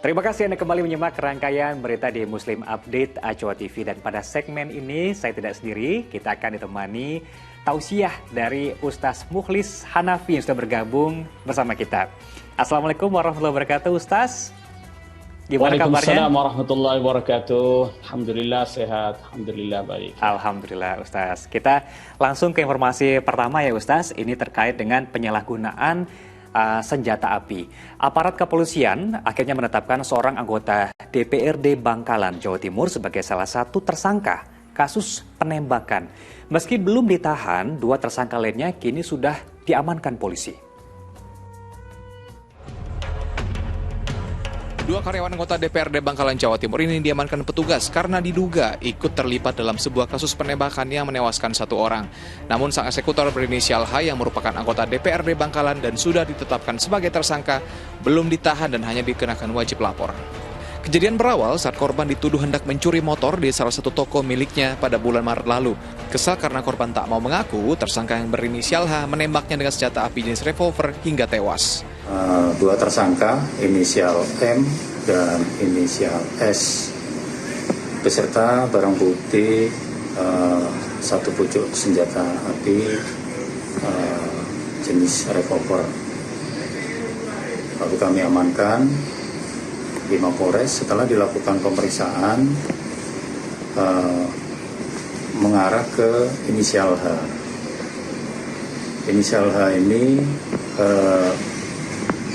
Terima kasih Anda kembali menyimak rangkaian berita di Muslim Update Acoa TV. Dan pada segmen ini saya tidak sendiri, kita akan ditemani tausiah dari Ustaz Mukhlis Hanafi yang sudah bergabung bersama kita. Assalamualaikum warahmatullahi wabarakatuh Ustaz. Gimana kabarnya? Waalaikumsalam warahmatullahi wabarakatuh. Alhamdulillah sehat, alhamdulillah baik. Alhamdulillah Ustaz. Kita langsung ke informasi pertama ya Ustaz. Ini terkait dengan penyalahgunaan senjata api. Aparat kepolisian akhirnya menetapkan seorang anggota DPRD Bangkalan, Jawa Timur sebagai salah satu tersangka kasus penembakan. Meski belum ditahan, dua tersangka lainnya kini sudah diamankan polisi. Dua karyawan anggota DPRD Bangkalan, Jawa Timur ini diamankan petugas karena diduga ikut terlibat dalam sebuah kasus penembakan yang menewaskan satu orang. Namun sang eksekutor berinisial H yang merupakan anggota DPRD Bangkalan dan sudah ditetapkan sebagai tersangka belum ditahan dan hanya dikenakan wajib lapor. Kejadian berawal saat korban dituduh hendak mencuri motor di salah satu toko miliknya pada bulan Maret lalu. Kesal karena korban tak mau mengaku, tersangka yang berinisial H menembaknya dengan senjata api jenis revolver hingga tewas. Dua tersangka, inisial M dan inisial S, beserta barang bukti satu pucuk senjata api jenis revolver. Lalu kami amankan di Mapolres. Setelah dilakukan pemeriksaan mengarah ke inisial H. Inisial H ini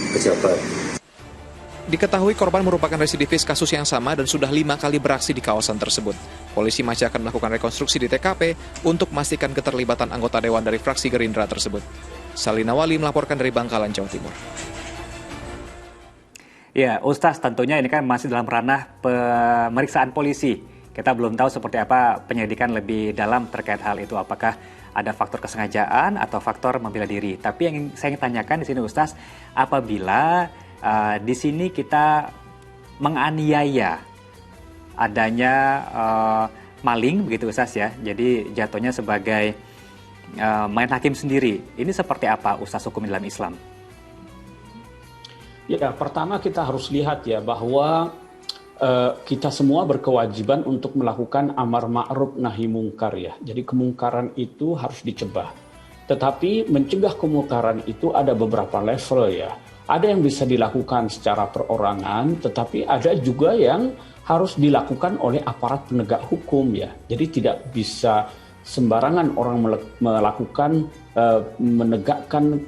pejabat. Diketahui korban merupakan residivis kasus yang sama dan sudah 5 kali beraksi di kawasan tersebut. Polisi masih akan melakukan rekonstruksi di TKP untuk memastikan keterlibatan anggota dewan dari fraksi Gerindra tersebut. Salina Wali melaporkan dari Bangkalan, Jawa Timur. Ya, Ustaz, tentunya ini kan masih dalam ranah pemeriksaan polisi. Kita belum tahu seperti apa penyelidikan lebih dalam terkait hal itu. Apakah ada faktor kesengajaan atau faktor membela diri. Tapi yang saya ingin tanyakan di sini Ustaz, apabila di sini kita menganiaya adanya maling begitu Ustaz ya. Jadi jatuhnya sebagai main hakim sendiri. Ini seperti apa Ustaz hukum dalam Islam? Ya, pertama kita harus lihat ya bahwa kita semua berkewajiban untuk melakukan amar ma'ruf nahi mungkar ya. Jadi kemungkaran itu harus dicegah. Tetapi mencegah kemungkaran itu ada beberapa level ya. Ada yang bisa dilakukan secara perorangan, tetapi ada juga yang harus dilakukan oleh aparat penegak hukum ya. Jadi tidak bisa sembarangan orang melakukan menegakkan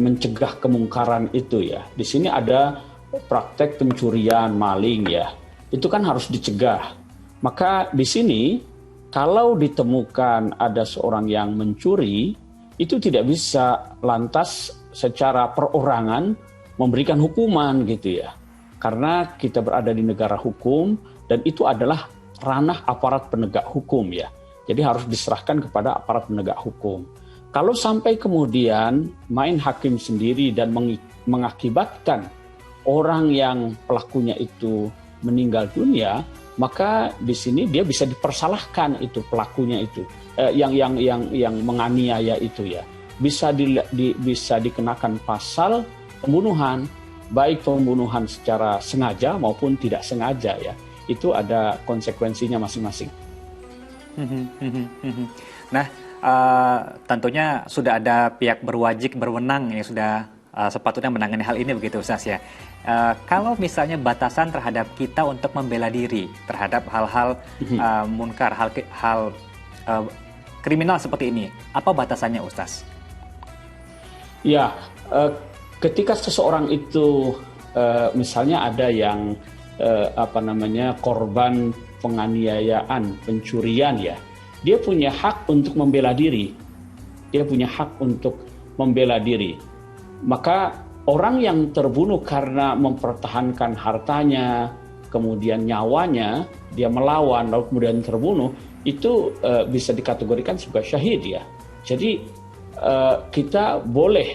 mencegah kemungkaran itu ya. Di sini ada praktek pencurian, maling ya, itu kan harus dicegah. Maka di sini kalau ditemukan ada seorang yang mencuri, itu tidak bisa lantas secara perorangan memberikan hukuman gitu ya. Karena kita berada di negara hukum dan itu adalah ranah aparat penegak hukum ya. Jadi harus diserahkan kepada aparat penegak hukum. Kalau sampai kemudian main hakim sendiri dan mengakibatkan orang yang pelakunya itu meninggal dunia, maka di sini dia bisa dipersalahkan itu pelakunya itu, yang menganiaya itu ya, bisa dikenakan pasal pembunuhan, baik pembunuhan secara sengaja maupun tidak sengaja ya, itu ada konsekuensinya masing-masing. Nah, tentunya sudah ada pihak berwajib berwenang yang sudah sepatutnya menangani hal ini begitu Ustaz ya. Kalau misalnya batasan terhadap kita untuk membela diri terhadap hal-hal munkar, hal kriminal seperti ini, apa batasannya Ustaz? Ya, ketika seseorang itu misalnya ada yang korban penganiayaan, pencurian ya, dia punya hak untuk membela diri. Dia punya hak untuk membela diri. Maka orang yang terbunuh karena mempertahankan hartanya, kemudian nyawanya, dia melawan lalu kemudian terbunuh, itu bisa dikategorikan sebagai syahid ya. Jadi kita boleh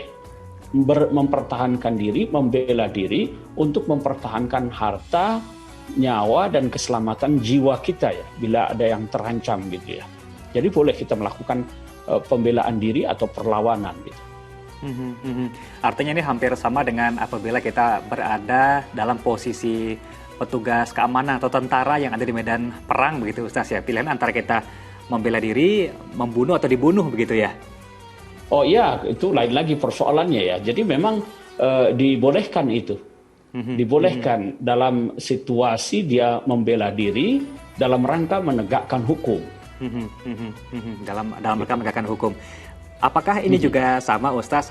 mempertahankan diri, membela diri untuk mempertahankan harta, nyawa dan keselamatan jiwa kita ya, bila ada yang terancam gitu ya. Jadi boleh kita melakukan pembelaan diri atau perlawanan gitu. Artinya ini hampir sama dengan apabila kita berada dalam posisi petugas keamanan atau tentara yang ada di medan perang begitu Ustaz ya. Pilihan antara kita membela diri, membunuh atau dibunuh begitu ya. Oh iya, itu lain lagi persoalannya ya. Jadi memang dibolehkan itu. Dibolehkan dalam situasi dia membela diri dalam rangka menegakkan hukum. Dalam rangka menegakkan hukum. Apakah ini juga sama Ustaz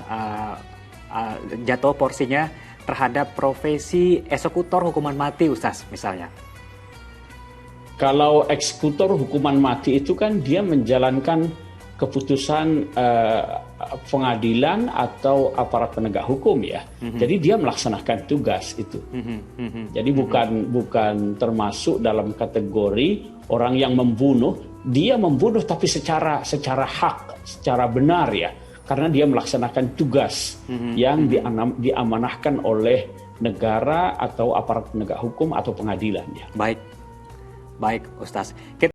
jatuh porsinya terhadap profesi eksekutor hukuman mati Ustaz misalnya? Kalau eksekutor hukuman mati itu kan dia menjalankan keputusan pengadilan atau aparat penegak hukum ya. Jadi dia melaksanakan tugas itu. Jadi bukan termasuk dalam kategori orang yang membunuh. Dia membunuh tapi secara hak, secara benar ya. Karena dia melaksanakan tugas yang diamanahkan oleh negara atau aparat penegak hukum atau pengadilan ya. Baik Ustaz.